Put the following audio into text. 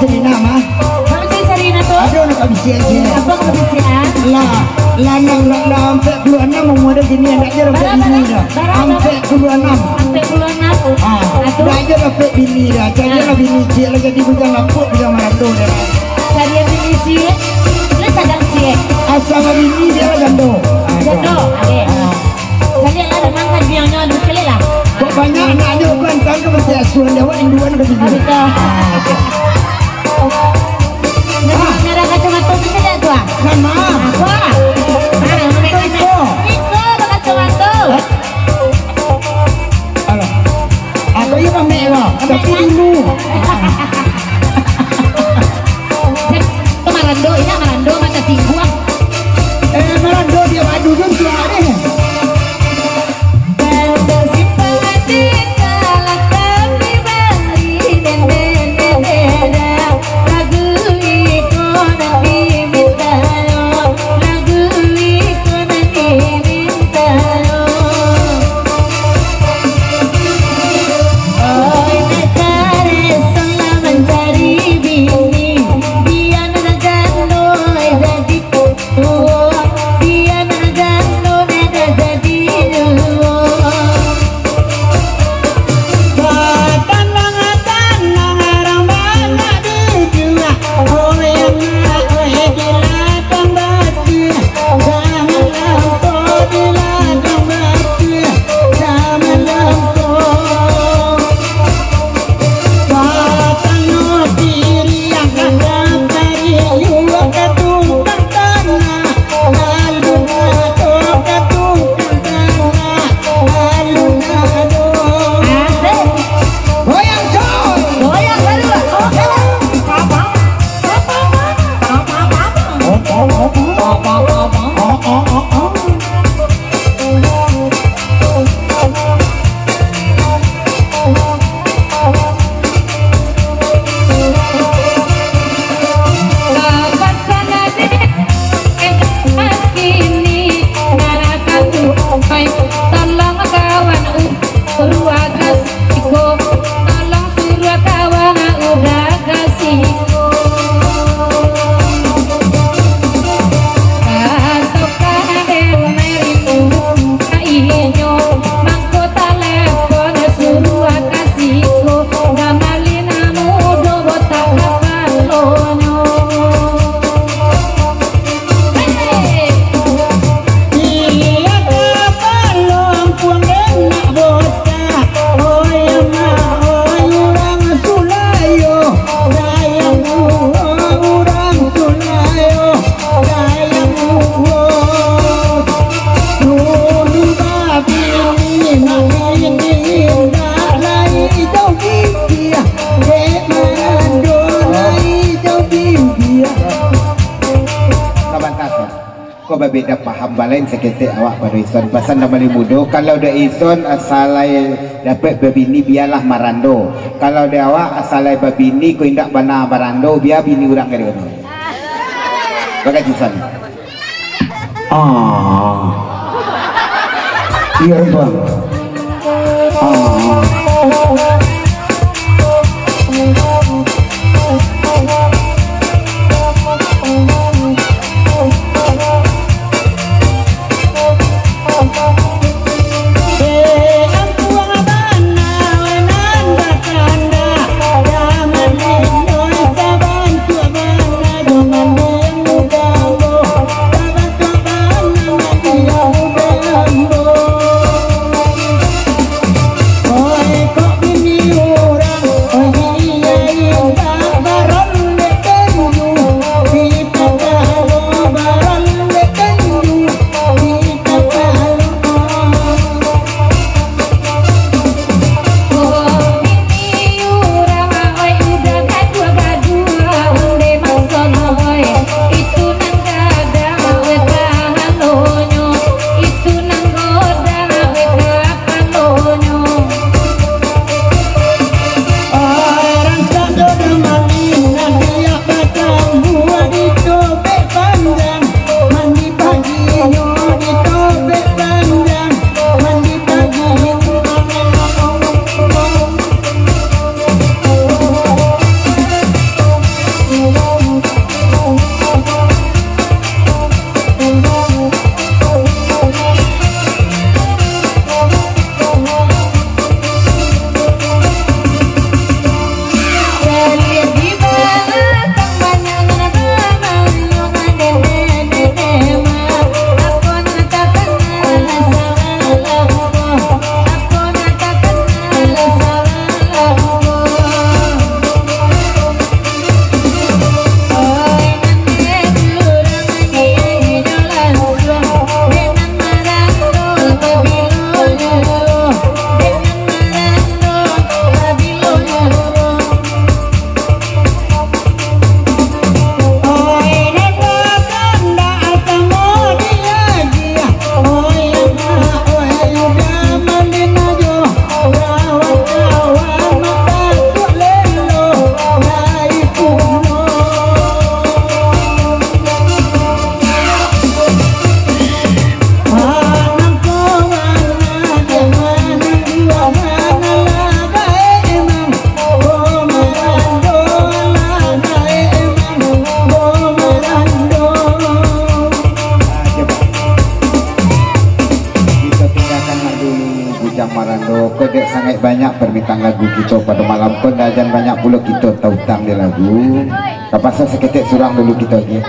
Serina mah. Kalau saya Serina tuh. Aduh nak habis aja. Apa kehabisian? Lah sampai puluhan mau ada gini anak aja dapat bini dah. Sampai puluhan. Sampai puluhan. Dah aja dapat bini dah. Cari lah bini cik lagi di bujang lapuk di kamar tu dah. Cari bini cik. Lu sadar cik. Asal bini dia lah gando. Gando. Ada. Cari lah memang kan biangnya lu sekali lah. Kok banyak anaknya bukan kan ke mesti asuhan dia wak induan ke bini. Betul. Nara kacamata tu tidak tua. Sama. Apa? Aku ya pamer lah, tapi dulu. Marando, ini Marando mata tingguang. Marando dia madu tu dia ada. Beda paham balain seketik awak pada ison pasal dah balik muda. Kalau dah ison asalai dapat berbini biarlah marando. Kalau dia awak asalai berbini kau indak bana marando biar bini orang kali tu. Bagai ison. Iya bang. sangat banyak permintaan lagu kita pada malam pun dan banyak pula kita tahu tang dia lagu. Lepas tu seketik surang dulu kita lagi.